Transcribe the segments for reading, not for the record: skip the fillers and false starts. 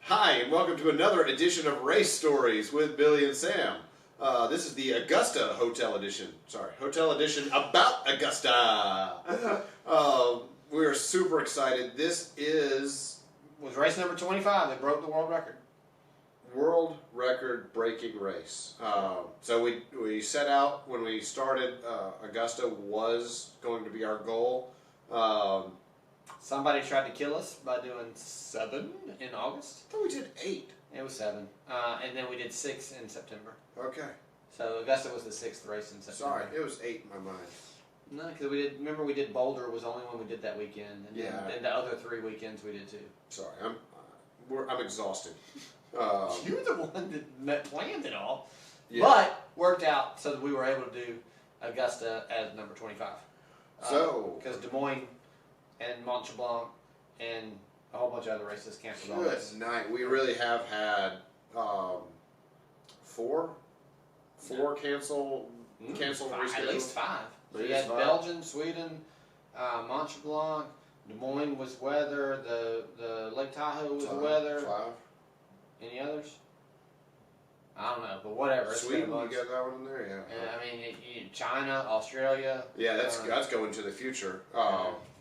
Hi, and welcome to another edition of Race Stories with Billy and Sam. This is the Augusta Hotel Edition. Sorry, Hotel Edition about Augusta. We are super excited. This was race number 25. They broke the world record. World record breaking race. So we set out when we started. Augusta was going to be our goal. Somebody tried to kill us by doing 7 in August. I thought we did 8. It was 7. And then we did 6 in September. Okay. So Augusta was the 6th race in September. Sorry, it was 8 in my mind. No, because we did Boulder was the only one we did that weekend. And then the other 3 weekends we did too. Sorry, I'm exhausted. You're the one that planned it all. Yeah. But worked out so that we were able to do Augusta as number 25. Because Des Moines and Mont Tremblant and a whole bunch of other races canceled on us. Good night. We really have had 4 cancel reschedules. At least 5. So you At least had 5. Belgium, Sweden, Mont Tremblant, Des Moines was weather, the Lake Tahoe was weather. 5. Any others? I don't know, but whatever. Sweden, you got that one in there? Yeah. I mean, China, Australia. Yeah, that's going to the future.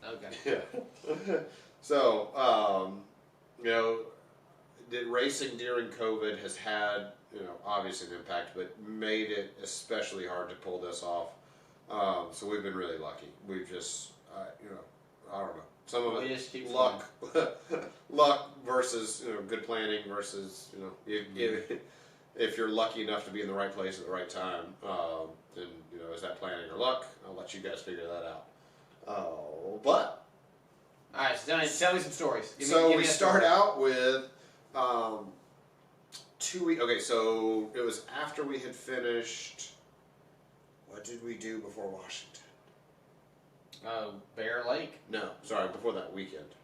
Okay. Yeah. So, the racing during COVID has had, obviously an impact, but made it especially hard to pull this off. So we've been really lucky. We've just, I don't know. Some of it just keep luck, luck versus good planning versus if you're lucky enough to be in the right place at the right time, then is that planning or luck? I'll let you guys figure that out. But all right, so tell me some stories. We start out with 2 weeks. Okay, so it was after we had finished. What did we do before Washington? Bear Lake? No, sorry, before that weekend.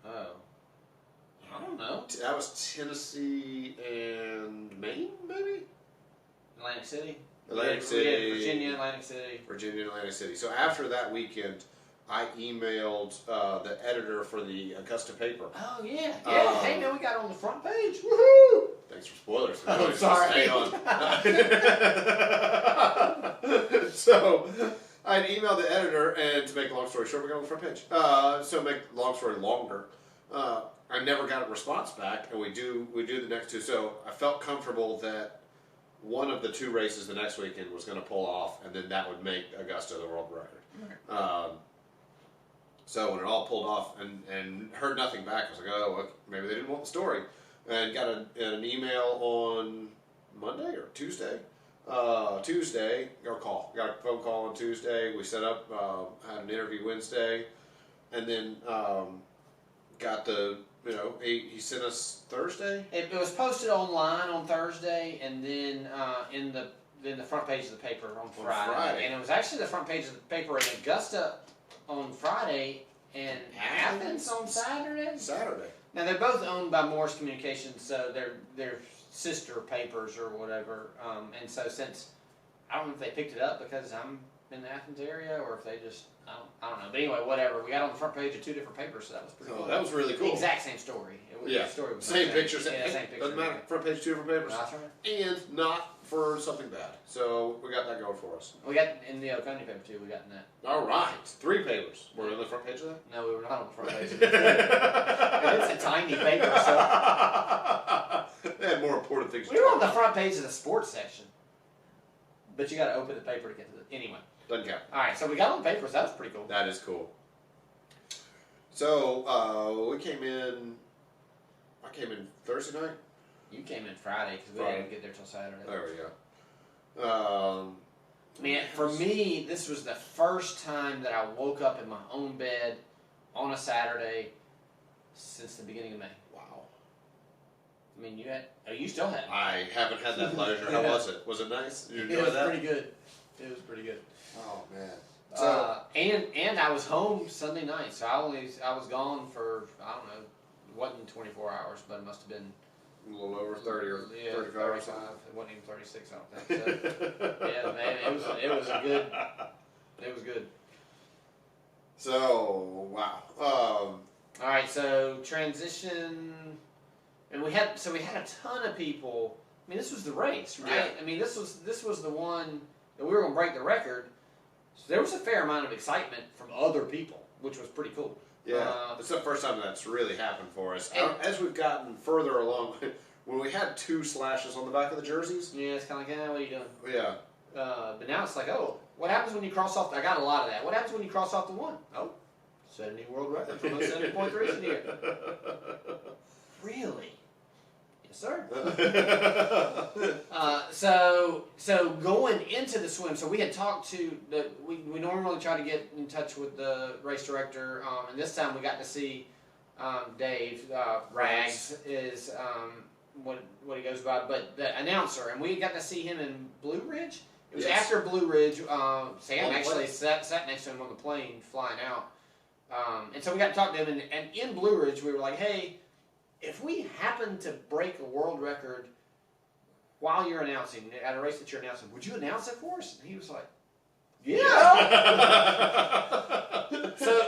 Oh. I don't know. That was Tennessee and Maine, maybe? Atlantic City? Atlantic City. We did Virginia, Atlantic City. Virginia, Atlantic City. So after that weekend, I emailed the editor for the Augusta paper. Oh, yeah. Hey, man, we got it on the front page. Woohoo! Thanks for spoilers. Oh, sorry. Hang on. So I had emailed the editor, and to make a long story short, we got on the front page. So make long story longer, I never got a response back, and we do the next 2. So I felt comfortable that one of the 2 races the next weekend was going to pull off, and then that would make Augusta the world record. Right. So when it all pulled off and heard nothing back, I was like, oh, well, maybe they didn't want the story. And got an email on Monday or Tuesday. Tuesday, got a call. Got a phone call on Tuesday. We set up, had an interview Wednesday, and then got the, he sent us Thursday. It was posted online on Thursday, and then in the front page of the paper on Friday. And it was actually the front page of the paper in Augusta on Friday and Athens on Saturday. Now they're both owned by Morse Communications, so they're sister papers or whatever. And so since I don't know if they picked it up because I'm in the Athens area or if they just I don't know. But anyway, whatever. We got on the front page of 2 different papers, so that was pretty cool. That was really cool. The exact same story. The story was same pictures. Same picture. Doesn't matter. Front page 2 different papers. That's right. And not for something bad. So we got that going for us. We got in the Oconee paper too. We got in that. All right, 3 papers. We're on the front page of that. No, we were not on the front page. Of that. It's a tiny paper, so they had more important things. We were on the front page of the sports section, but you got to open the paper to get to the anyway. Doesn't count. All right, so we got on the papers. That was pretty cool. That is cool. So we came in. I came in Thursday night. You came in Friday because we didn't get there till Saturday. There we go. Man, for me, this was the first time that I woke up in my own bed on a Saturday since the beginning of May. Wow. I mean, you still had it. I haven't had that pleasure. How was it? Was it nice? Did you enjoy that? Pretty good. It was pretty good. Oh man. So, and I was home Sunday night, so I was gone for I don't know, it wasn't 24 hours, but it must have been a little over 30 or 35 or something. It wasn't even 36, I don't think. So, yeah, man, it was good. So wow. All right, so transition and we had a ton of people. I mean, this was the race, right? Yeah. I mean, this was the one that we were going to break the record. So there was a fair amount of excitement from other people, which was pretty cool. Yeah, it's the first time that's really happened for us. As we've gotten further along, when we had 2 slashes on the back of the jerseys. Yeah, it's kind of like, what are you doing? Yeah. But now it's like, what happens when you cross off? I got a lot of that. What happens when you cross off the 1? Oh, set a new world record for 70.3 in here. Really? Yes, sir. So going into the swim, so we had talked to we normally try to get in touch with the race director, and this time we got to see Dave Rags is what he goes by, but the announcer, and we got to see him in Blue Ridge. It was after Blue Ridge. Sam actually sat next to him on the plane flying out, and so we got to talk to him. And in Blue Ridge, we were like, hey, if we happen to break a world record while you're announcing, at a race that you're announcing, would you announce it for us? And he was like, yeah.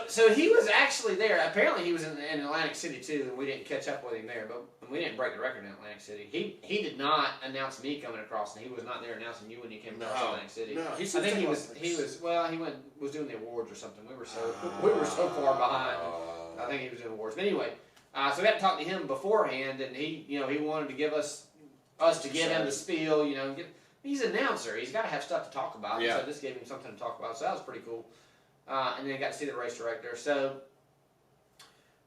So he was actually there. Apparently he was in Atlantic City too, and we didn't catch up with him there, but we didn't break the record in Atlantic City. He did not announce me coming across, and he was not there announcing you when you came across Atlantic City. No, I think he was was doing the awards or something. We were so far behind. I think he was doing awards. But anyway, so we got to talk to him beforehand, and he wanted to give us to give him the spiel. He's an announcer. He's got to have stuff to talk about. Yeah. So this gave him something to talk about. So that was pretty cool. And then I got to see the race director. So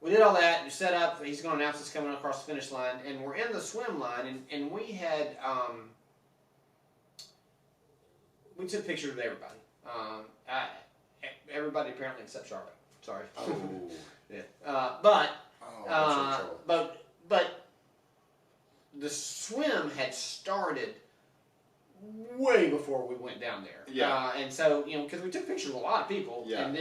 we did all that. We set up. He's going to announce us coming across the finish line, and we're in the swim line, and we had we took pictures of everybody. Everybody apparently except Charlotte. Sorry. Oh. Yeah. But the swim had started way before we went down there. Yeah. And so, because we took pictures of a lot of people, yeah. and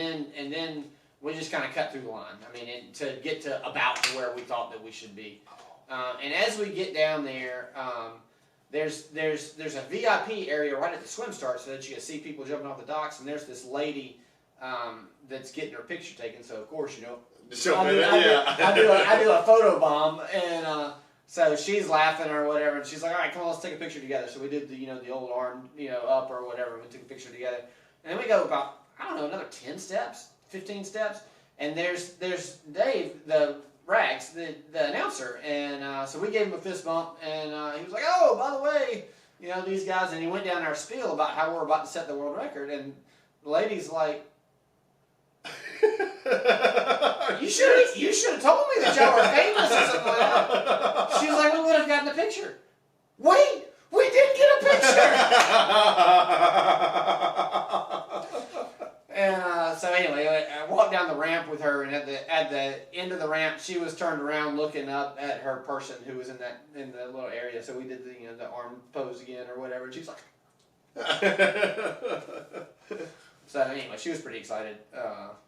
then we just kind of cut through the line. I mean, to get to about to where we thought that we should be. And as we get down there, there's a VIP area right at the swim start, so that you can see people jumping off the docks. And there's this lady that's getting her picture taken. So of course, I do a photo bomb, and so she's laughing or whatever, and she's like, "All right, come on, let's take a picture together." So we did the old arm up or whatever. And we took a picture together, and then we go about another 10 steps, 15 steps, and there's Dave, the Rags, the announcer, and so we gave him a fist bump, and he was like, "Oh, by the way, these guys," and he went down our spiel about how we're about to set the world record, and the lady's like, You should have told me that y'all were famous or something like that. She was like, we would have gotten a picture. Wait, we didn't get a picture. And so anyway, I walked down the ramp with her, and at the end of the ramp, she was turned around looking up at her person who was in the little area. So we did the arm pose again or whatever, and she's like. So anyway, she was pretty excited.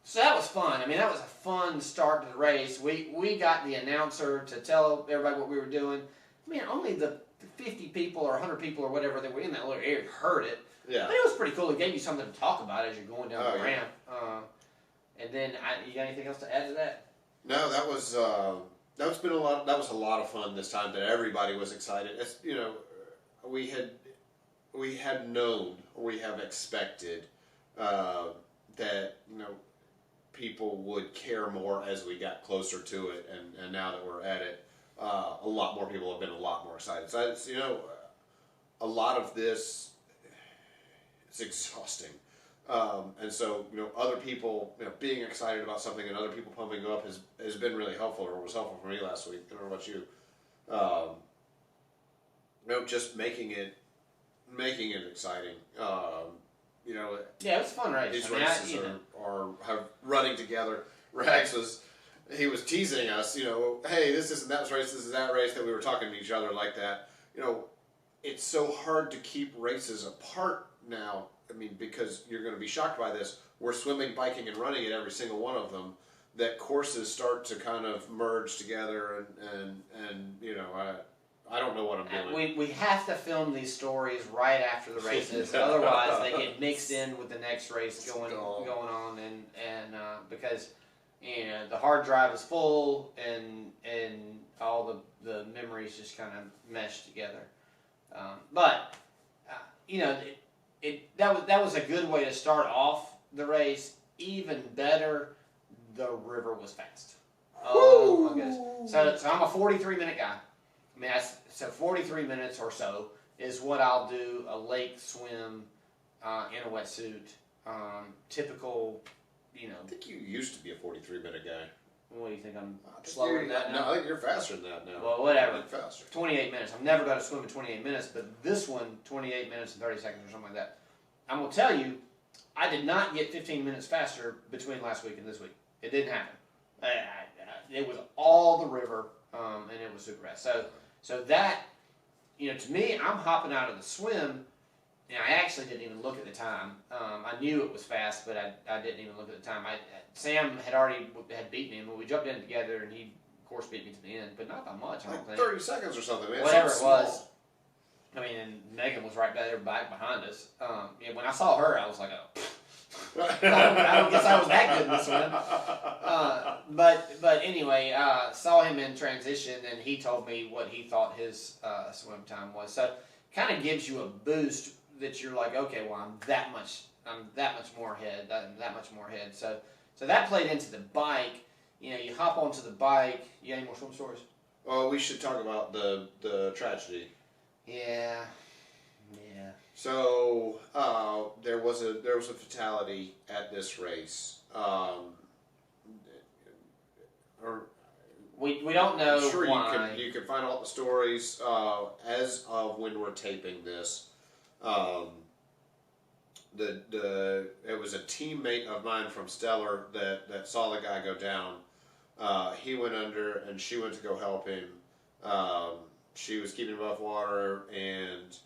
So that was fun. I mean, that was a fun start to the race. We got the announcer to tell everybody what we were doing. I mean, only the 50 people or 100 people or whatever that were in that little area heard it. Yeah. But it was pretty cool. It gave you something to talk about as you're going down the ramp. And then, you got anything else to add to that? No, that was a lot of fun this time. That everybody was excited. It's, we had known, or we have expected. That people would care more as we got closer to it, and now that we're at it, a lot more people have been a lot more excited. So it's, a lot of this, it's exhausting, and so other people being excited about something and other people pumping you up has been really helpful, or was helpful for me last week. I don't know about you. Just making it exciting. Yeah, it was a fun race. These races are running together. Rags was teasing us, hey, this isn't that race, this is that race, that we were talking to each other like that. It's so hard to keep races apart now. I mean, because you're going to be shocked by this. We're swimming, biking, and running at every single one of them. That courses start to kind of merge together, and I don't know what I'm doing. We have to film these stories right after the races, otherwise they get mixed in with the next race going on, and because and the hard drive is full, and all the memories just kind of mesh together. But that was a good way to start off the race. Even better, the river was fast. Oh my goodness! So I'm a 43-minute guy. I mean, so 43 minutes or so is what I'll do a lake swim in a wetsuit. Typical, I think you used to be a 43-minute guy. What do you think? I'm slower than that now? No, I think you're faster than that now. Well, whatever. Faster. 28 minutes. I'm never going to swim in 28 minutes, but this one, 28 minutes and 30 seconds or something like that. I'm going to tell you, I did not get 15 minutes faster between last week and this week. It didn't happen. It was all the river, and it was super fast. So that, to me, I'm hopping out of the swim, and I actually didn't even look at the time. I knew it was fast, but I didn't even look at the time. Sam had beaten him, but we jumped in together, and he, of course, beat me to the end, but not by much, I don't think. 30 seconds or something, man. Whatever it was. I mean, and Megan was right there back behind us. When I saw her, I was like, I don't guess I was that good in this one. But anyway, saw him in transition, and he told me what he thought his swim time was. So kind of gives you a boost that you're like, okay, well, I'm that much more ahead, that much more ahead. So that played into the bike. You hop onto the bike. You got any more swim stories? Oh, we should talk about the tragedy. Yeah. So there was a fatality at this race. We don't know. I'm sure why. you can find all the stories as of when we're taping this. It was a teammate of mine from Stellar that saw the guy go down. He went under, and she went to go help him. She was keeping him above water, and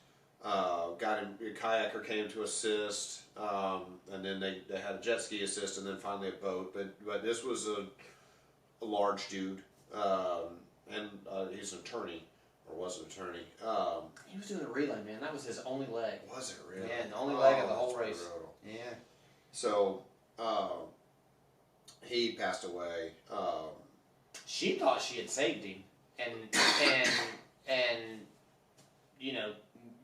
got him. A kayaker came to assist, and then they had a jet ski assist, and then finally a boat. But this was a large dude, and he's an attorney, or was an attorney. He was doing a relay, man. That was his only leg. Was it really? Yeah, the only leg of the whole race. Brutal. Yeah. So he passed away. She thought she had saved him, and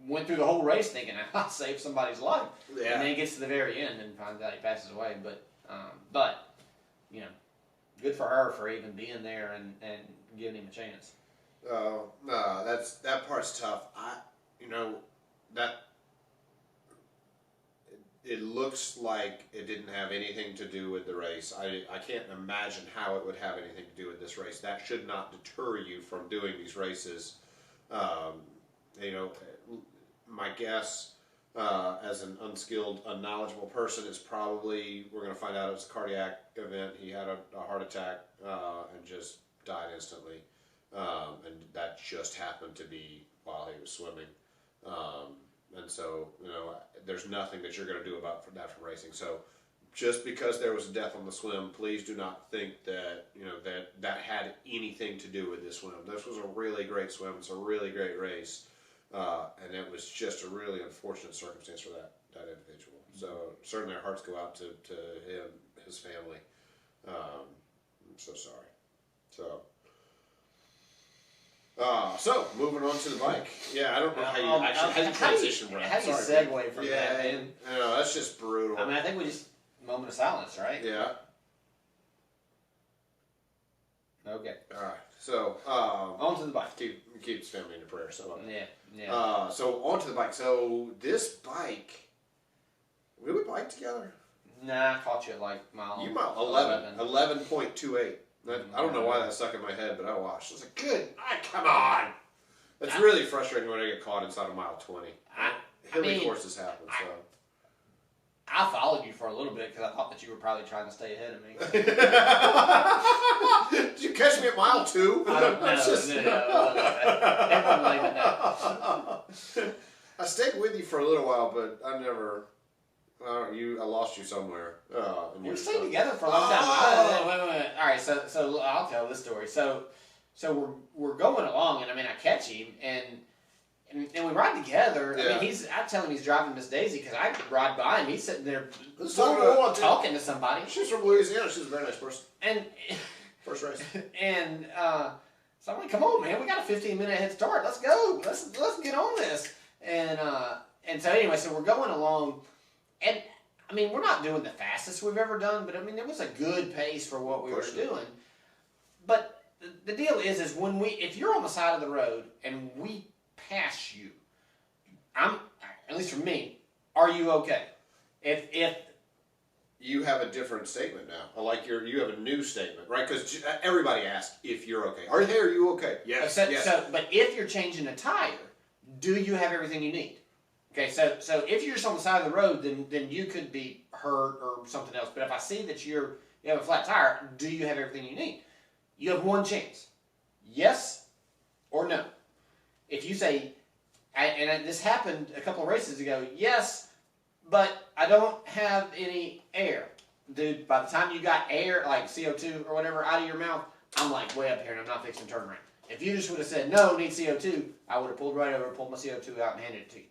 went through the whole race thinking, I'll save somebody's life. Yeah. And then he gets to the very end and finds out he passes away. But good for her for even being there and giving him a chance. Oh, no, that part's tough. It looks like it didn't have anything to do with the race. I can't imagine how it would have anything to do with this race. That should not deter you from doing these races. My guess, as an unskilled, unknowledgeable person, is probably, we're going to find out it's a cardiac event. He had a heart attack and just died instantly. And that just happened to be while he was swimming. And so, there's nothing that you're going to do about that from racing. So just because there was a death on the swim, please do not think that, that had anything to do with this swim. This was a really great swim. It's a really great race. And it was just a really unfortunate circumstance for that individual. So certainly our hearts go out to him, his family. I'm so sorry. So moving on to the bike. Yeah, I don't know how you transition from that. How do you segue from that, man? No, that's just brutal. I mean, I think we just moment of silence, right? Yeah. Okay. All right. So on to the bike. Keep his family in your prayer. So yeah. So on to the bike. So this bike, did we bike together? Nah, I caught you at like mile. You mile 11.28. I don't know why that stuck in my head, but I watched. I was like, good. Come on. It's really frustrating when I get caught inside of mile 20. Hilly courses happen, so. I followed you for a little bit because I thought that you were probably trying to stay ahead of me. Did you catch me at mile 2? I don't know. Everyone like that. I stayed with you for a little while, but I never. I lost you somewhere. We stayed together for a long time. Wait. All right, so I'll tell this story. So we're going along, and I catch him, and and we ride together. Yeah. I mean, I tell him he's driving Miss Daisy because I ride by him. He's sitting there talking to somebody. She's from Louisiana. She's a very nice person. And first race. And so I'm like, come on, man, we got a 15-minute head start. Let's go. Let's get on this. And so anyway, so we're going along, and I mean, we're not doing the fastest we've ever done, but I mean, it was a good pace for what we were doing. But the deal is if you're on the side of the road and we pass you, at least for me, are you okay? If you have a different statement now, like you have a new statement, right? Because everybody asked if you're okay. Are you okay? Yes. So, but if you're changing a tire, do you have everything you need? Okay, so if you're just on the side of the road, then you could be hurt or something else. But if I see that you have a flat tire, do you have everything you need? You have one chance, yes or no. If you say, and this happened a couple of races ago, yes, but I don't have any air. Dude, by the time you got air, like CO2 or whatever, out of your mouth, I'm like way up here and I'm not fixing to turn around. If you just would have said, no, need CO2, I would have pulled right over, pulled my CO2 out and handed it to you.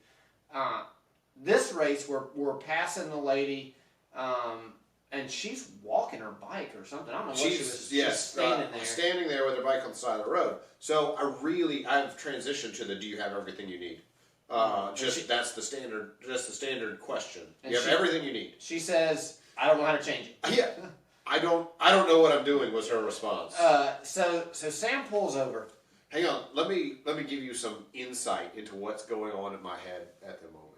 This race, we're passing the lady, and she's walking her bike or something. I don't know what she was. Yes, standing there. Standing there with her bike on the side of the road. So I've transitioned to the do you have everything you need? That's the standard question. You have everything you need. She says, I don't know how to change it. Yeah. I don't know what I'm doing was her response. So Sam pulls over. Hang on, let me give you some insight into what's going on in my head at the moment.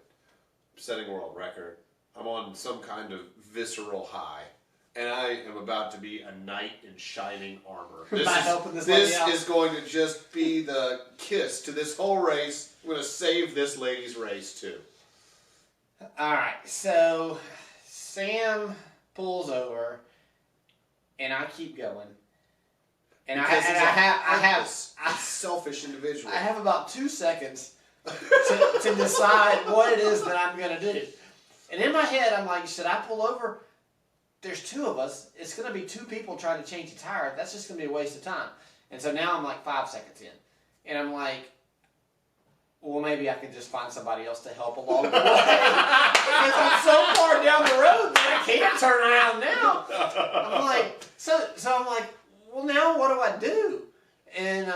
I'm setting a world record. I'm on some kind of visceral high, and I am about to be a knight in shining armor. This is going to just be the kiss to this whole race. I'm going to save this lady's race too. All right, so Sam pulls over, and I keep going. And I have a selfish individual. I have about 2 seconds to decide what it is that I'm going to do. And in my head, I'm like, should I pull over? There's two of us. It's going to be two people trying to change a tire. That's just going to be a waste of time. And so now I'm like 5 seconds in. And I'm like, well, maybe I can just find somebody else to help along the way. Because I'm so far down the road that I can't turn around now. I'm like, so I'm like, well, now what do I do? And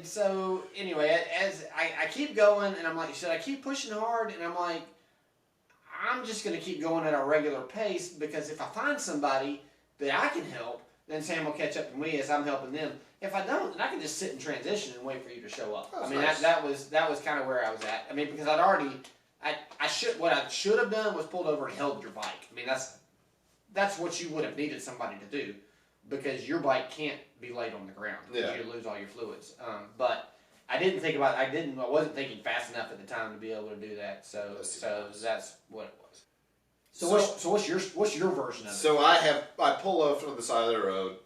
so anyway, as I keep going, and I'm like, should I keep pushing hard? And I'm like, I'm just going to keep going at a regular pace, because if I find somebody that I can help, then Sam will catch up to me as I'm helping them. If I don't, then I can just sit in transition and wait for you to show up. That's I mean, nice. that was kind of where I was at. I mean, because what I should have done was pulled over and held your bike. I mean, that's what you would have needed somebody to do, because your bike can't be laid on the ground because you lose all your fluids. But I wasn't thinking fast enough at the time to be able to do that. So that's what it was. So what's your version of it? So I pull up from the side of the road,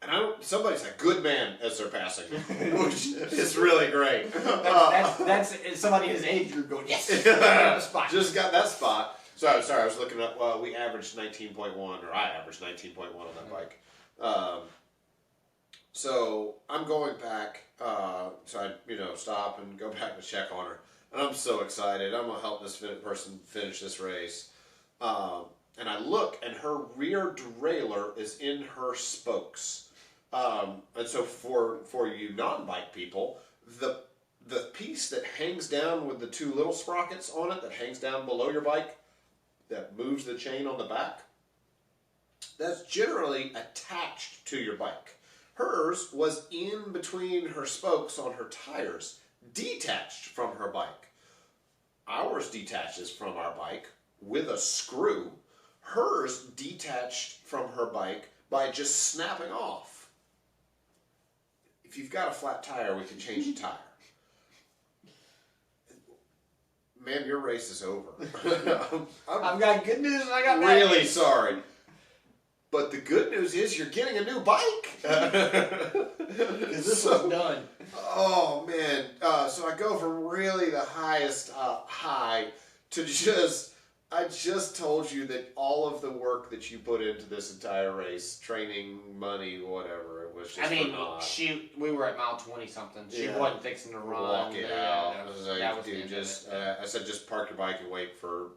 and somebody's a good man as they're passing me, which is really great. That's somebody his age group going, yes, spot. Just got that spot. So sorry, I was looking up. We averaged 19.1, or I averaged 19.1 on that bike. So I'm going back. So I stop and go back to check on her, and I'm so excited. I'm gonna help this person finish this race. And I look, and her rear derailleur is in her spokes. And so for you non-bike people, the piece that hangs down with the two little sprockets on it that hangs down below your bike, that moves the chain on the back, that's generally attached to your bike. Hers was in between her spokes on her tires, detached from her bike. Ours detaches from our bike with a screw. Hers detached from her bike by just snapping off. If you've got a flat tire, we can change the tire. Man, your race is over. I've got good news and I got bad really news. Sorry. But the good news is you're getting a new bike. Because this one's done. Oh, man. So I go from really the highest high to just I just told you that all of the work that you put into this entire race, training, money, whatever, it was just for naught. We were at mile 20 something. She wasn't fixing to run. Walk it out. That was dude, I said just park your bike and wait for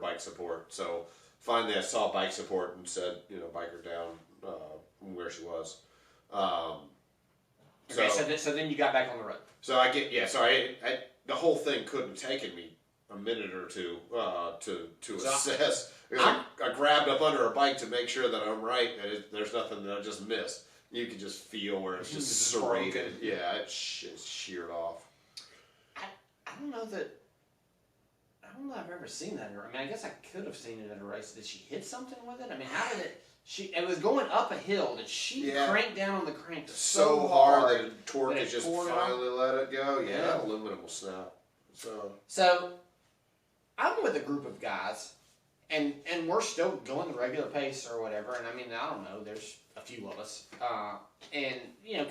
bike support. So finally, I saw bike support and said, bike her down where she was. So then you got back on the road. So I the whole thing couldn't have taken me a minute or two to assess. I grabbed up under her bike to make sure that I'm right, and there's nothing that I just missed. You can just feel where it's just serrated. Yeah, it's sheared off. I don't know if I've ever seen that. I mean, I guess I could have seen it at a race. Did she hit something with it? I mean, how did it? It was going up a hill. Did she crank down on the crank so hard that the torque has just finally let it go? Yeah, that aluminum will snap. So I'm with a group of guys, and we're still going the regular pace or whatever. And I mean, I don't know. There's a few of us, and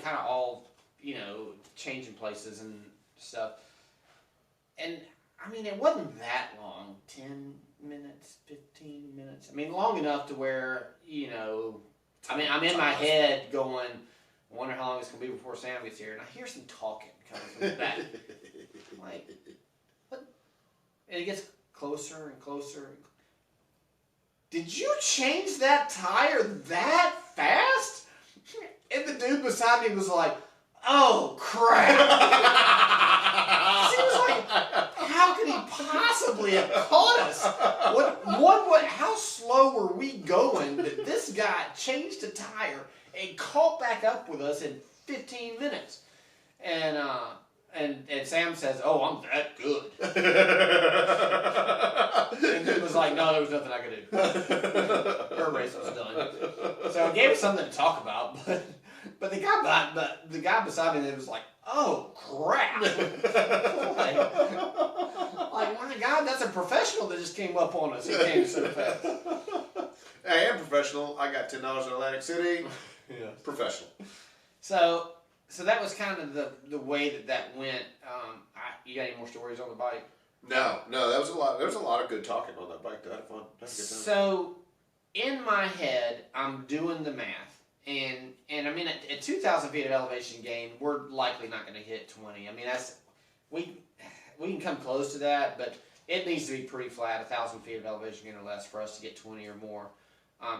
kind of all changing places and stuff. And I mean, it wasn't that long. 10 minutes, 15 minutes. I mean, long enough to where, I mean, I'm in my head going, I wonder how long it's going to be before Sam gets here. And I hear some talking coming from the back. I'm like, what? And it gets closer and closer. Did you change that tire that fast? And the dude beside me was like, oh, crap. He was like, how could he possibly have caught us? How slow were we going that this guy changed a tire and caught back up with us in 15 minutes? And Sam says, oh, I'm that good. And it was like, no, there was nothing I could do. Her race was done. So it gave us something to talk about, but the guy beside me was like, oh, crap. like, my God, that's a professional that just came up on us. He came so fast. I am professional. I got $10 in Atlantic City. Yeah. Professional. So that was kind of the way that went. You got any more stories on the bike? No, that was a lot. There was a lot of good talking on that bike. That had fun. So, in my head, I'm doing the math. And I mean, at 2,000 feet of elevation gain, we're likely not going to hit 20. I mean, we can come close to that, but it needs to be pretty flat, 1,000 feet of elevation gain or less for us to get 20 or more.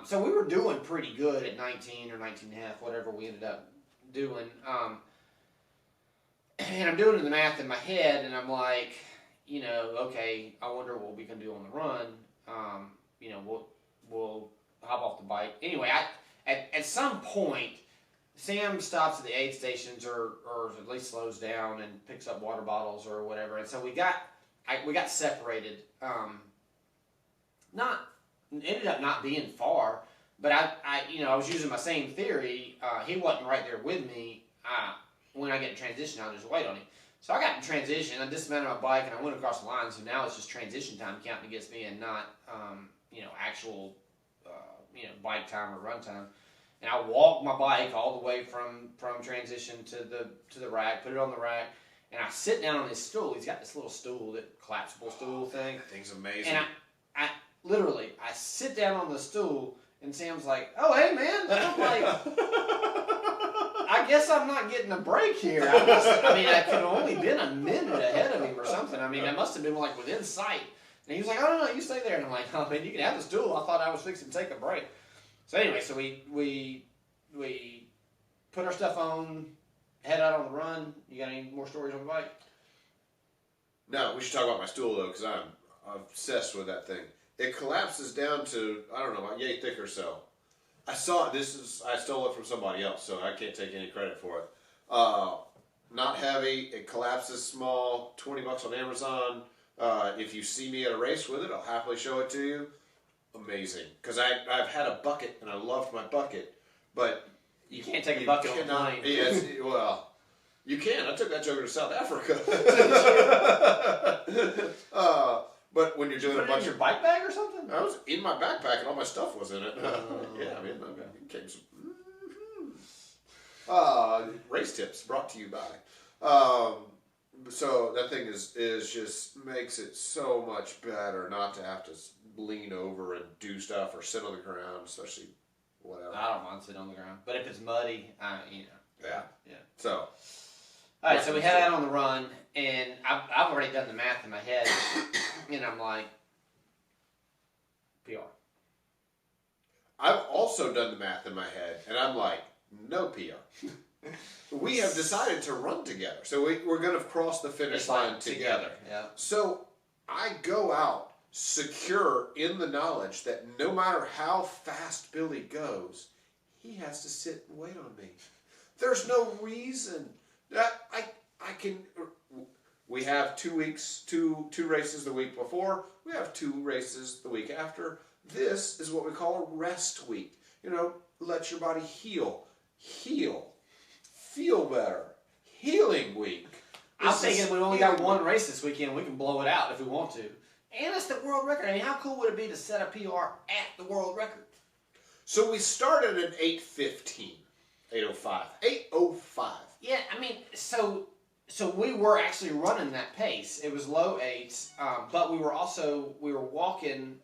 So we were doing pretty good at 19 or 19 and a half, whatever we ended up doing. And I'm doing the math in my head, and I'm like, okay, I wonder what we can do on the run. We'll hop off the bike. Anyway, At some point, Sam stops at the aid stations or at least slows down and picks up water bottles or whatever. And so we got separated. Ended up not being far, but I was using my same theory. He wasn't right there with me. When I get in transition, I'll just wait on him. So I got in transition. I dismounted my bike and I went across the line. So now it's just transition time counting against me and not actual bike time or run time. And I walked my bike all the way from transition to the rack, put it on the rack, and I sit down on his stool. He's got this little stool, that collapsible stool thing. That thing's amazing. And I literally sit down on the stool, and Sam's like, "Oh, hey, man." And I'm like, I guess I'm not getting a break here. I could have only been a minute ahead of him or something. I mean, I must have been like within sight. And he was like, "Oh, no, you stay there." And I'm like, "Oh, man, you can have the stool. I thought I was fixing to take a break." So anyway, so we put our stuff on, head out on the run. You got any more stories on the bike? No, we should talk about my stool though, because I'm obsessed with that thing. It collapses down to, I don't know, about yay thick or so. I saw it. I stole it from somebody else, so I can't take any credit for it. Not heavy. It collapses small. $20 on Amazon. If you see me at a race with it, I'll happily show it to you. Amazing, because I've had a bucket and I loved my bucket, but you can't take a bucket on the plane. Yes, well, you can. I took that joker to South Africa. But when you're doing a bunch of your bike bag or something, I was in my backpack and all my stuff was in it. Yeah, I mean, it came some race tips brought to you by. So that thing is just makes it so much better not to have to lean over and do stuff or sit on the ground, especially whatever. I don't mind sitting on the ground, but if it's muddy, Yeah. Yeah. So. All right, so we head out on the run, and I've already done the math in my head, and I'm like, PR. I've also done the math in my head, and I'm like, no PR. We have decided to run together, so we're going to cross the finish line together. Yeah. So I go out secure in the knowledge that no matter how fast Billy goes, he has to sit and wait on me. There's no reason that I can. We have 2 weeks, two races the week before. We have 2 races the week after. This is what we call a rest week. Let your body heal, feel better, healing week. I'm thinking we only got 1 race this weekend. We can blow it out if we want to. And it's the world record. I mean, how cool would it be to set a PR at the world record? So we started at 8:15, 8:05, 8:05. Yeah, I mean, so we were actually running that pace. It was low 8s, but we were walking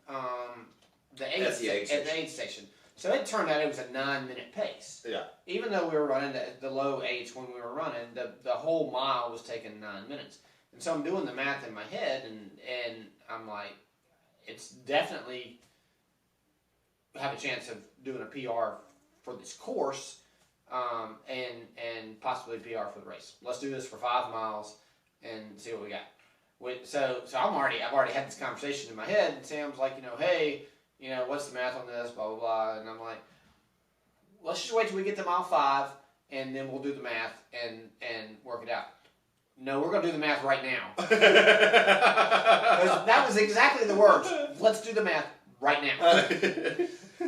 the aid station. So it turned out it was a 9-minute pace. Yeah. Even though we were running the low 8s when we were running, the whole mile was taking 9 minutes. And so I'm doing the math in my head, and I'm like, it's definitely have a chance of doing a PR for this course, and possibly PR for the race. Let's do this for 5 miles and see what we got. So I've already had this conversation in my head, and Sam's like, hey, what's the math on this, blah, blah, blah. And I'm like, let's just wait till we get to mile 5, and then we'll do the math and work it out. No, we're going to do the math right now. That was exactly the words. Let's do the math right now.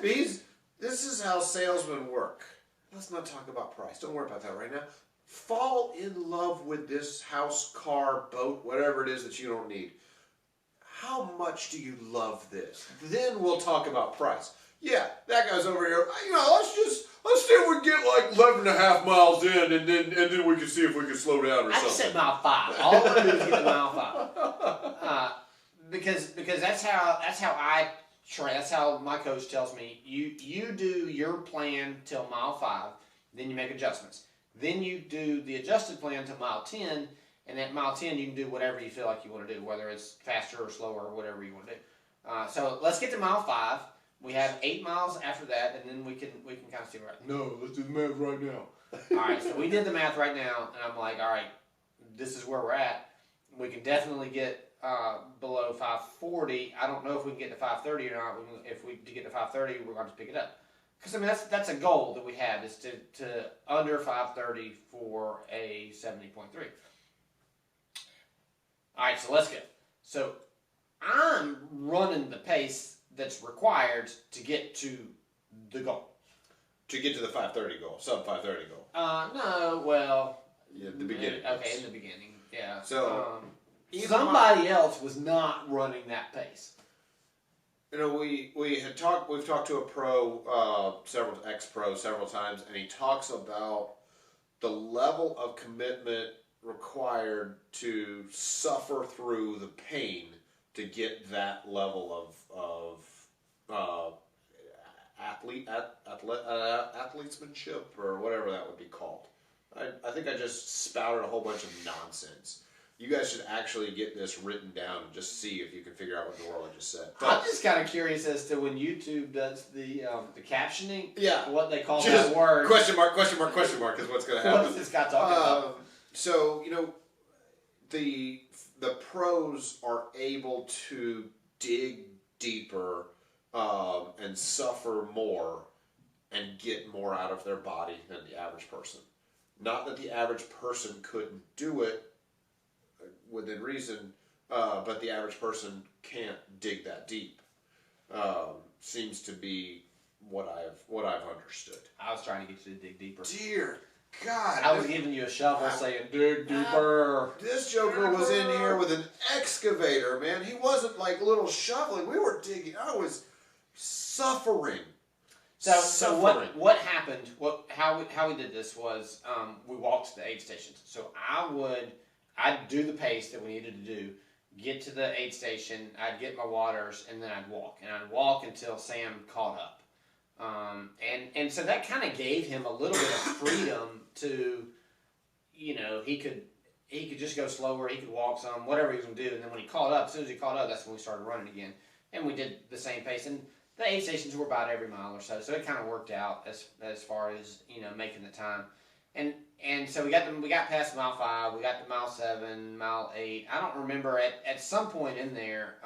This is how salesmen work. Let's not talk about price. Don't worry about that right now. Fall in love with this house, car, boat, whatever it is that you don't need. How much do you love this? Then we'll talk about price. Yeah, that guy's over here. Let's see if we can get like 11 and a half miles in, and then we can see if we can slow down or something. I just said mile 5. All I want to do is get to mile 5. Because that's how I train. That's how my coach tells me. You do your plan till mile 5, then you make adjustments. Then you do the adjusted plan to mile 10, and at mile 10 you can do whatever you feel like you want to do, whether it's faster or slower or whatever you want to do. So let's get to mile 5. We have 8 miles after that, and then we can kind of see where. No, let's do the math right now. All right, so we did the math right now, and I'm like, all right, this is where we're at. We can definitely get below 5:40. I don't know if we can get to 5:30 or not. If we get to 5:30, we're going to pick it up. Because, I mean, that's a goal that we have, is to under 5:30 for a 70.3. All right, so let's go. So I'm running the pace that's required to get to the goal. To get to the 5:30 goal, sub 5:30 goal. No, well. Yeah, the beginning. Okay, in the beginning, yeah. So somebody else was not running that pace. We've talked to a pro, ex-pro several times, and he talks about the level of commitment required to suffer through the pain to get that level of athletesmanship, or whatever that would be called. I think I just spouted a whole bunch of nonsense. You guys should actually get this written down and just see if you can figure out what in the world I just said. But I'm just kind of curious as to when YouTube does the captioning, yeah, what they call just that word. Question mark is what's going to happen. What's this guy talking about? So, the pros are able to dig deeper and suffer more and get more out of their body than the average person. Not that the average person couldn't do it within reason, but the average person can't dig that deep. Seems to be what I've understood. I was trying to get you to dig deeper. Dear God. I was giving you a shovel saying, dig deeper. This joker was in here with an excavator, man. He wasn't like a little shoveling. We were digging. I was suffering. So what happened? How we did this was we walked to the aid stations. So I I'd do the pace that we needed to do, get to the aid station, I'd get my waters, and then I'd walk. And I'd walk until Sam caught up. And so that kind of gave him a little bit of freedom to, you know, he could just go slower, he could walk some, whatever he was going to do. And then when he caught up, as soon as he caught up, that's when we started running again. And we did the same pace. And the aid stations were about every mile or so. So it kind of worked out as far as, you know, making the time. And so we got past mile 5, we got to mile 7, mile 8. I don't remember, at some point in there,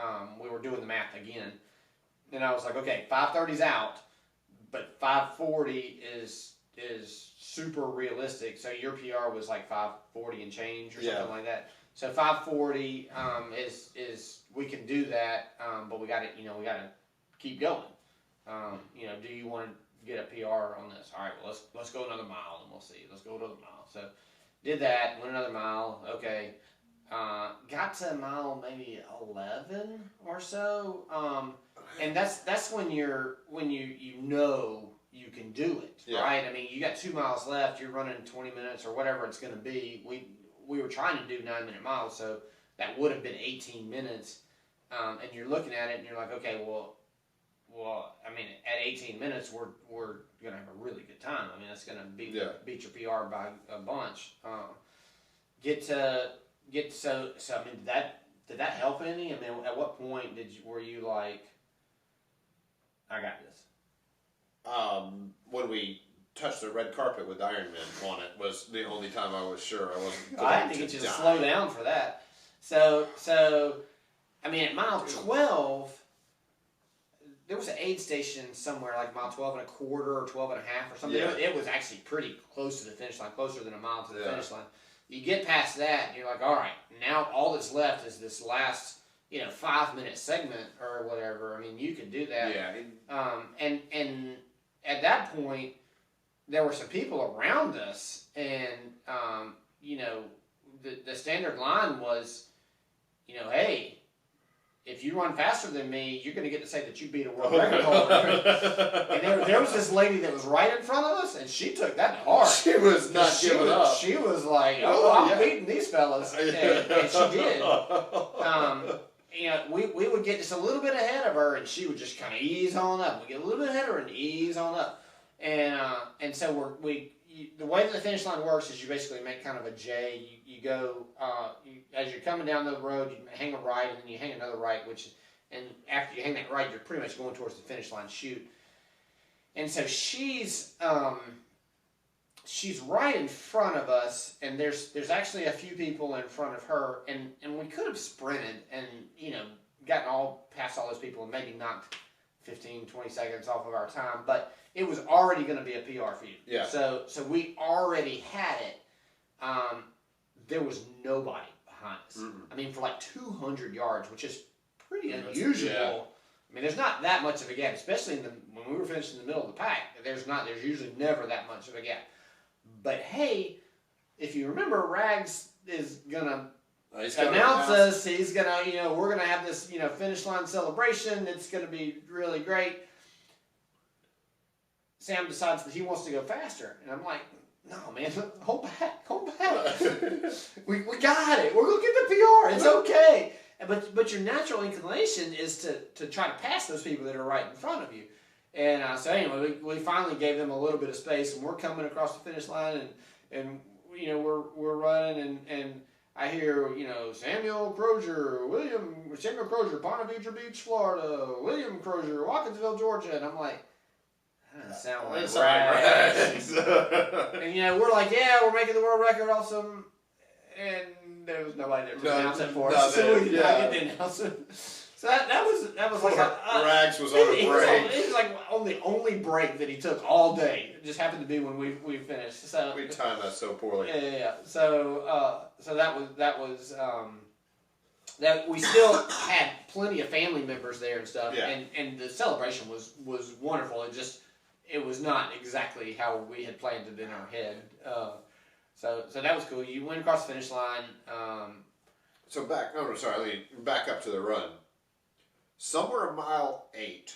we were doing the math again. And I was like, okay, 5:30's out, but 5:40 is super realistic. So your PR was like 5:40 and change or something like that. So 5:40 is we can do that, but we got to keep going. You know, do you want to get a PR on this? All right, well let's go another mile and we'll see. Let's go another mile. So did that, went another mile. Okay, got to mile maybe 11 or so, and that's when you know you can do it, right? I mean, you got 2 miles left. You're running 20 minutes or whatever it's going to be. We were trying to do 9-minute miles, so that would have been 18 minutes. And you're looking at it and you're like, okay, well, I mean, at 18 minutes, we're gonna have a really good time. I mean, that's gonna beat your PR by a bunch. So I mean, did that help any? I mean, at what point were you like, I got this? When we touched the red carpet with Ironman on it was the only time I was sure I wasn't going I had to get you to slow down for that. So I mean, at mile 12. There was an aid station somewhere like mile 12 and a quarter or 12 and a half or something. Yeah. It was actually pretty close to the finish line, closer than a mile to the finish line. You get past that and you're like, all right, now all that's left is this last, 5-minute segment or whatever. I mean, you can do that. Yeah. And at that point, there were some people around us, and the standard line was, hey, if you run faster than me, you're going to get to say that you beat a world record holder. And there was this lady that was right in front of us, and she took that to heart. She was not giving up. She was like, I'm beating these fellas. And she did. We would get just a little bit ahead of her, and she would just kind of ease on up. We get a little bit ahead of her and ease on up. And so the way that the finish line works is you basically make kind of a J. You go, as you're coming down the road, you hang a right, and then you hang another right, and after you hang that right, you're pretty much going towards the finish line chute. And so she's right in front of us, and there's actually a few people in front of her, and we could have sprinted and, gotten past all those people and maybe knocked 15, 20 seconds off of our time, but it was already going to be a PR for you. Yeah. So we already had it. There was nobody behind us. Mm-mm. I mean, for like 200 yards, which is pretty unusual. Yeah. I mean, there's not that much of a gap, especially when we were finished in the middle of the pack. There's usually never that much of a gap. But hey, if you remember, Rags is gonna announce us. He's gonna, we're gonna have this, finish line celebration. It's gonna be really great. Sam decides that he wants to go faster, and I'm like, no, man, hold back. we got it. We're gonna get the PR. It's okay. But your natural inclination is to try to pass those people that are right in front of you. And so anyway, we finally gave them a little bit of space, and we're coming across the finish line, and we're running, and I hear, Samuel Crozier, Ponte Vedra Beach, Florida, William Crozier, Watkinsville, Georgia, and I'm like, that doesn't sound like Rags. And we're like, yeah, we're making the world record, awesome, and there was nobody there to announce it for us, so we did not get to announce it. So that was like Rags was on a break. It was like on the only break that he took all day. It just happened to be when we finished. So we timed that so poorly. Yeah. So that was that we still had plenty of family members there and stuff. Yeah. And the celebration was wonderful. It was not exactly how we had planned it in our head. So that was cool. You went across the finish line. Let me back up to the run. Somewhere in mile 8,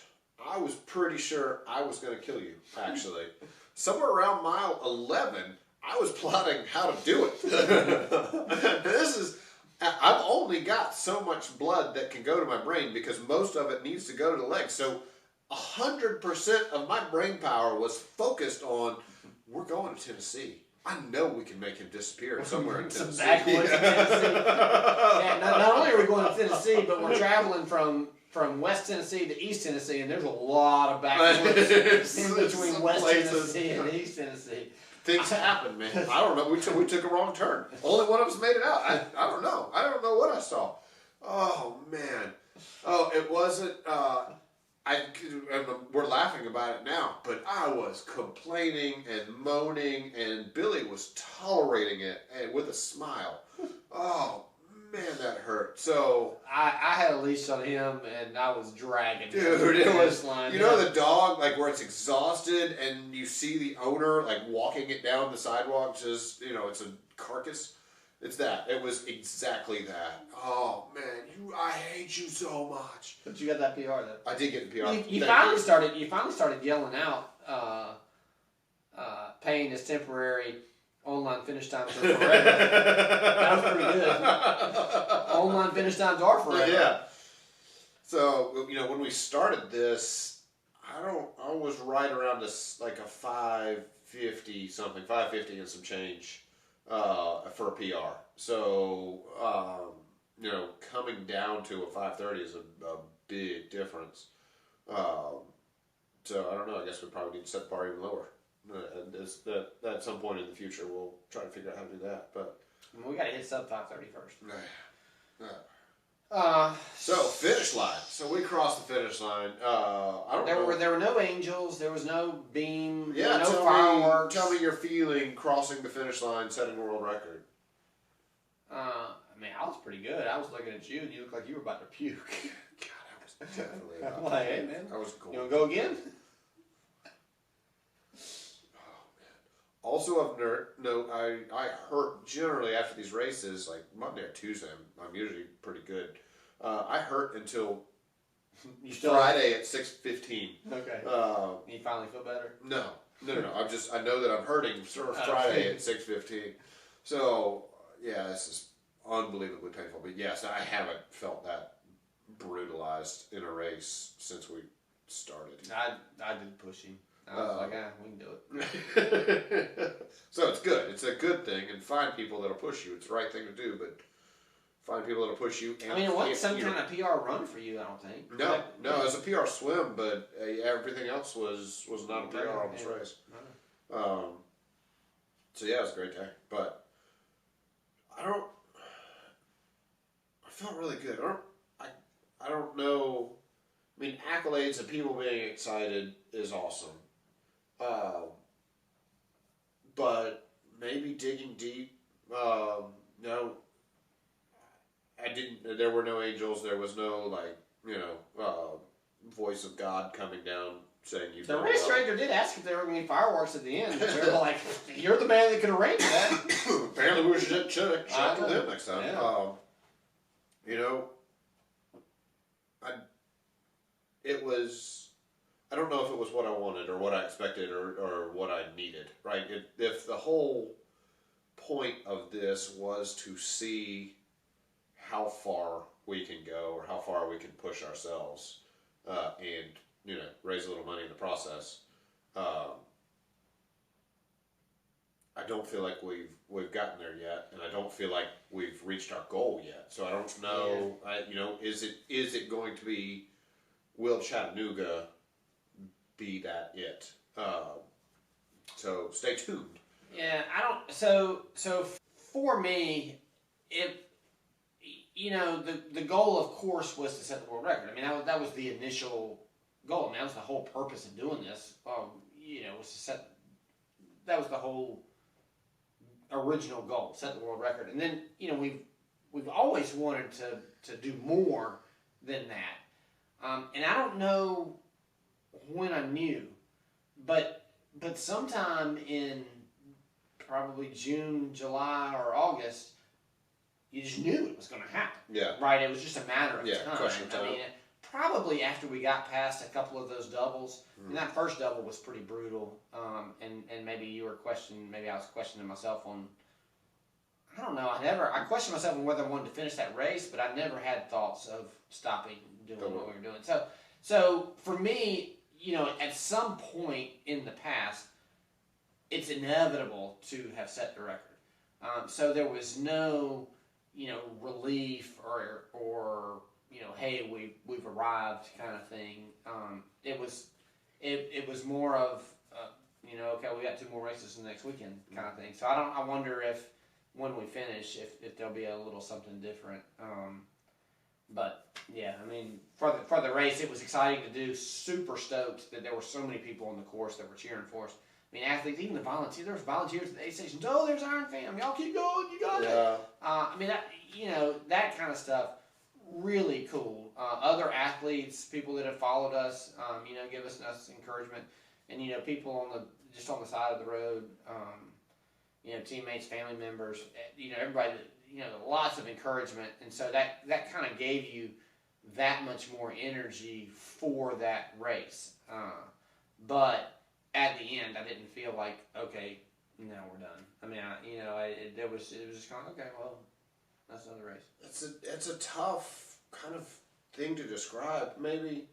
I was pretty sure I was going to kill you, actually. Somewhere around mile 11, I was plotting how to do it. This is only got so much blood that can go to my brain because most of it needs to go to the legs. So 100% of my brain power was focused on, we're going to Tennessee. I know we can make him disappear somewhere in Tennessee. Backwoods in Tennessee. Yeah, not only are we going to Tennessee, but we're traveling from West Tennessee to East Tennessee, and there's a lot of backwoods in between West Tennessee and East Tennessee. Things happen, man. I don't know. We took a wrong turn. Only one of us made it out. I don't know. I don't know what I saw. Oh, man. Oh, it wasn't... we're laughing about it now, but I was complaining and moaning, and Billy was tolerating it and with a smile. Oh man, that hurt. So I had a leash on him, and I was dragging. Dude, it was. You know the dog, like where it's exhausted, and you see the owner like walking it down the sidewalk. Just it's a carcass. It's that. It was exactly that. Oh man, I hate you so much. But you got that PR though. I did get the PR. You finally started yelling out. Pain is temporary. Online finish times are forever. That was pretty good. Online finish times are forever. Yeah. So when we started this, I was right around this like a 550 something, 550 and some change. For a PR. So, coming down to a 530 is a big difference. So, I don't know. I guess we probably need to set the bar even lower. At some point in the future, we'll try to figure out how to do that. But we got to hit sub 530 first. So, finish line. So, we crossed the finish line. I don't know. There were no angels. There was no beam. Yeah, there were no fireworks. Tell me your feeling crossing the finish line, setting a world record. I was pretty good. I was looking at you, and you looked like you were about to puke. God, I was definitely I'm like, hey, man. I was cool. You want to go again? Also of note, I hurt generally after these races, like Monday or Tuesday, I'm usually pretty good. I hurt until Friday at 6:15. Okay. You finally feel better? No. I know that I'm hurting Friday at 6:15. So, yeah, this is unbelievably painful. But yes, I haven't felt that brutalized in a race since we started. I did push him. I was like, we can do it. So it's good. It's a good thing. And find people that'll push you. It's the right thing to do, but find people that'll push you. And it wasn't some kind of PR run for you, I don't think. No, it was a PR swim, but everything else was not a PR on this race. So yeah, it was a great day. But I felt really good. I don't know. I mean, accolades and people being excited is awesome. But maybe digging deep, no, I didn't, there were no angels, there was no, voice of God coming down saying you've done well. The race director did ask if there were going to be fireworks at the end. They were like, you're the man that could arrange that. Apparently we should check with him next time. Yeah. It was, I don't know if it was what I wanted or what I expected or what I needed, right? If the whole point of this was to see how far we can go or how far we can push ourselves and, raise a little money in the process, I don't feel like we've gotten there yet, and I don't feel like we've reached our goal yet. So I don't know, is it going to be, will Chattanooga be that it? So stay tuned. Yeah, I don't. So for me, the goal, of course, was to set the world record. I mean, that was the initial goal. I mean, that was the whole purpose of doing this. Was to set. That was the whole original goal, set the world record. And then we've always wanted to do more than that. And I don't know when I knew, but sometime in probably June, July, or August, you just knew it was going to happen. Yeah. Right? It was just a matter of time. Question of time. I mean, probably after we got past a couple of those doubles, and that first double was pretty brutal, and maybe you were questioning, maybe I was questioning myself on, I don't know. I questioned myself on whether I wanted to finish that race, but I never had thoughts of stopping doing what we were doing. So for me, at some point in the past, it's inevitable to have set the record. So there was no, relief or hey, we've arrived kind of thing. It was more of, okay, we got 2 more races the next weekend kind of thing. So I wonder if when we finish, if there'll be a little something different. But yeah, I mean, for the race, it was exciting to do. Super stoked that there were so many people on the course that were cheering for us. I mean, athletes, even the volunteers. There was volunteers at the aid stations. Oh, there's Iron Fam. Y'all keep going. You got it. I mean, that kind of stuff, really cool. Other athletes, people that have followed us, give us encouragement, and people just on the side of the road, teammates, family members, everybody. Lots of encouragement, and so that kind of gave you that much more energy for that race. But at the end, I didn't feel like, okay, now we're done. I mean, it was just kind of, okay, well, that's another race. It's a tough kind of thing to describe, maybe,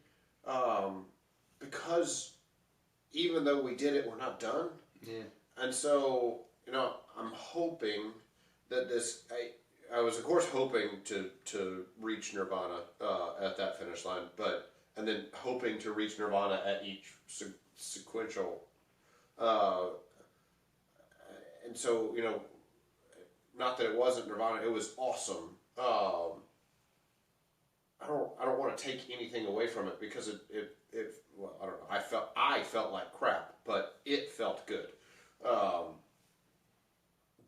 because even though we did it, we're not done. Yeah. And so, I'm hoping that this, I was of course hoping to reach Nirvana at that finish line, and then hoping to reach Nirvana at each sequential, and so not that it wasn't Nirvana, it was awesome. I don't want to take anything away from it because it well, I don't know, I felt like crap, but it felt good.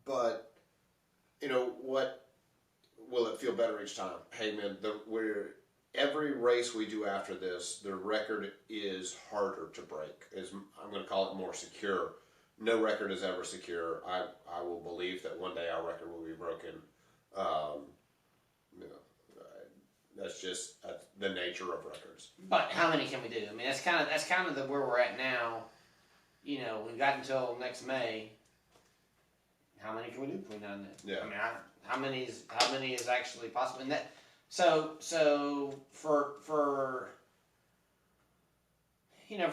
But what will it feel better each time? Hey man, every race we do after this, the record is harder to break. I'm going to call it more secure. No record is ever secure. I will believe that one day our record will be broken. That's just the nature of records. But how many can we do? I mean, that's kind of where we're at now. We've got until next May. How many can we do between now and then? Yeah. I mean, how many is actually possible? And that, so for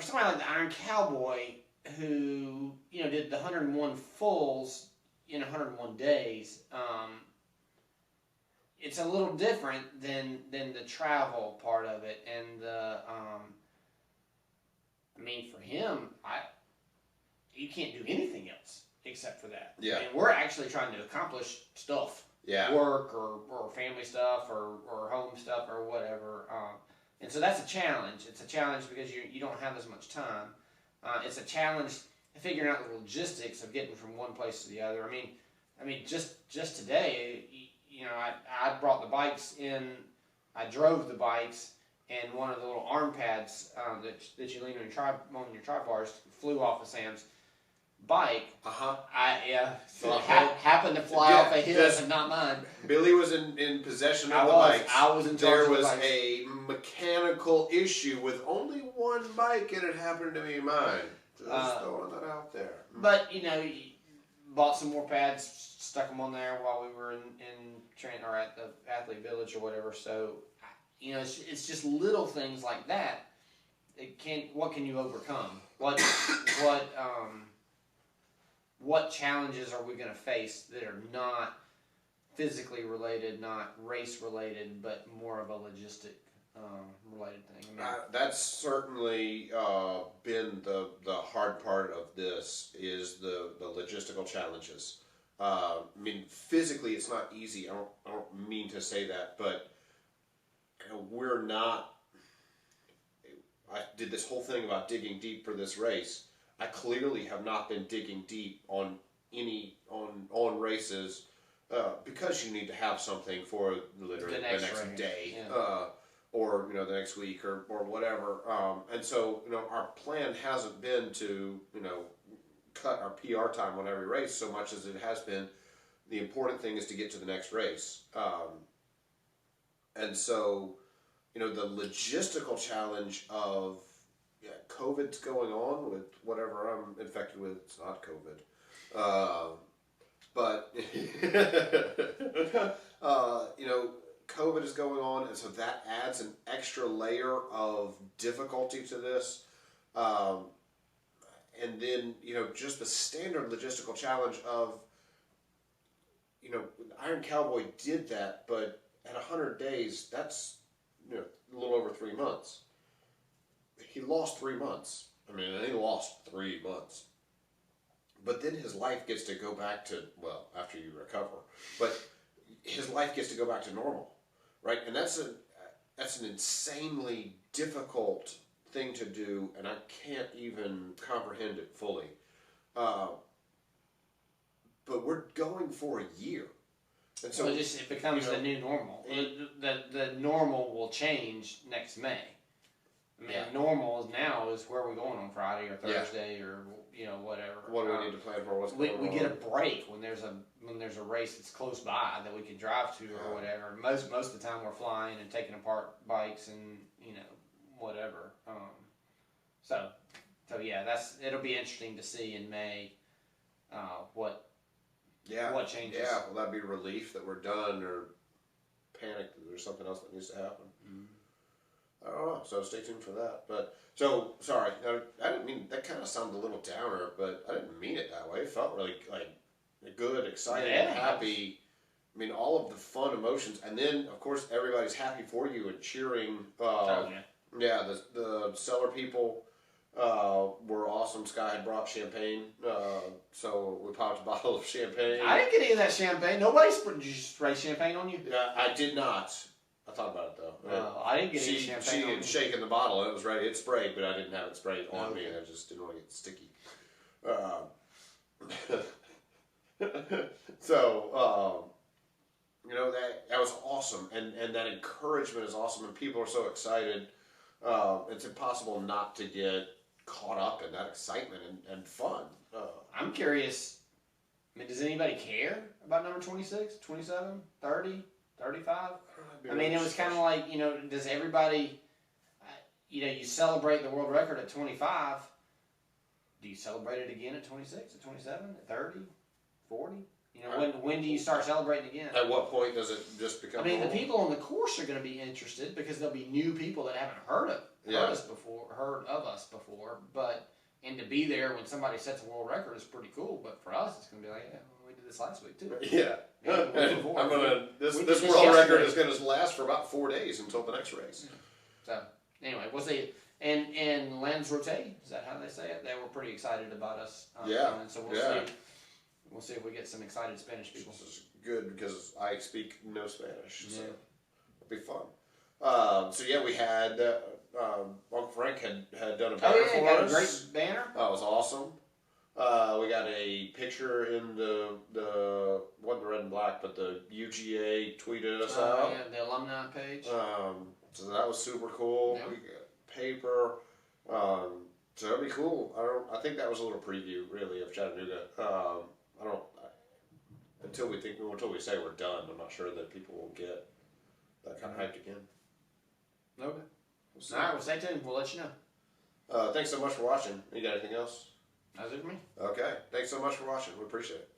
somebody like the Iron Cowboy who did the 101 fulls in 101 days, it's a little different than the travel part of it, and I mean, for him, you can't do anything else except for that. Yeah. And we're actually trying to accomplish stuff. Yeah. Work or family stuff or home stuff or whatever. And so that's a challenge. It's a challenge because you don't have as much time. It's a challenge figuring out the logistics of getting from one place to the other. I mean, just today, I brought the bikes in. I drove the bikes, and one of the little arm pads that you lean on your tri bars flew off of Sam's bike. Happened to fly off of his and not mine. Billy was in possession of the bikes. I was in charge of the the bikes. bikes. There was a mechanical issue with only one bike, and it happened to be mine. Just throwing that out there. But bought some more pads, stuck them on there while we were in training or at the athlete village or whatever. So it's just little things like that. What can you overcome? What challenges are we going to face that are not physically related, not race related, but more of a logistic related thing? That's certainly been the hard part of this is the logistical challenges. I mean, physically it's not easy. I don't mean to say that, but we're not. I did this whole thing about digging deep for this race. I clearly have not been digging deep on races because you need to have something for literally the next day. Yeah. Or the next week or whatever, and so our plan hasn't been to cut our PR time on every race so much as it has been. The important thing is to get to the next race, and so the logistical challenge of COVID's going on with whatever I'm infected with. It's not COVID, But COVID is going on, and so that adds an extra layer of difficulty to this. And then, just the standard logistical challenge of, Iron Cowboy did that, but at 100 days, that's, a little over 3 months. He lost 3 months. He lost 3 months. But then his life gets to go back to, after you recover, but his life gets to go back to normal, right? And that's an insanely difficult thing to do, and I can't even comprehend it fully. But we're going for a year. And so it becomes the new normal. The normal will change next May. Normal now is where we're going on Friday or Thursday or whatever. What do we need to plan for? We get a break when there's a race that's close by that we can drive to or whatever. Most of the time we're flying and taking apart bikes and whatever. So it'll be interesting to see in May what changes. Yeah, will that be relief that we're done, or panic that there's something else that needs to happen? I don't know, so stay tuned for that. But, sorry, I didn't mean, that kind of sounded a little downer, but I didn't mean it that way. It felt really, good, exciting, happy. All of the fun emotions. And then, of course, everybody's happy for you and cheering. The cellar people were awesome. Sky had brought champagne, so we popped a bottle of champagne. I didn't get any of that champagne. Nobody did you spray champagne on you? Yeah, I did not. I thought about it though. I didn't get any champagne. She had shaken the bottle. It was ready. It sprayed, but I didn't have it sprayed on me. I just didn't want to get sticky. That was awesome, and that encouragement is awesome, and people are so excited. It's impossible not to get caught up in that excitement and fun. I'm curious. Does anybody care about number 26, 27, 30, 35? It was kind of like, does everybody, you celebrate the world record at 25. Do you celebrate it again at 26, at 27, at 30, 40? When do you start celebrating again? At what point does it just become normal? The people on the course are going to be interested because there'll be new people that haven't heard of us before, and to be there when somebody sets a world record is pretty cool. But for us, it's going to be like, we did this last week too. Yeah. This world record is going to last for about 4 days until the next race. So anyway, we'll see. And Lanzarote, is that how they say it? They were pretty excited about us. So we'll see. We'll see if we get some excited Spanish people. This is good because I speak no Spanish, so it'll be fun. We had Uncle Frank had done a banner for got us. A great banner. That was awesome. We got a picture in the wasn't the red and black, but the UGA tweeted us out. Yeah, the alumni page. So that was super cool. Yep. We got paper. So that'd be cool. I think that was a little preview, really, of Chattanooga. Until we say we're done, I'm not sure that people will get that kind of hyped again. Okay. All right, well, stay tuned. We'll let you know. Thanks so much for watching. You got anything else? That's it for me. Okay. Thanks so much for watching. We appreciate it.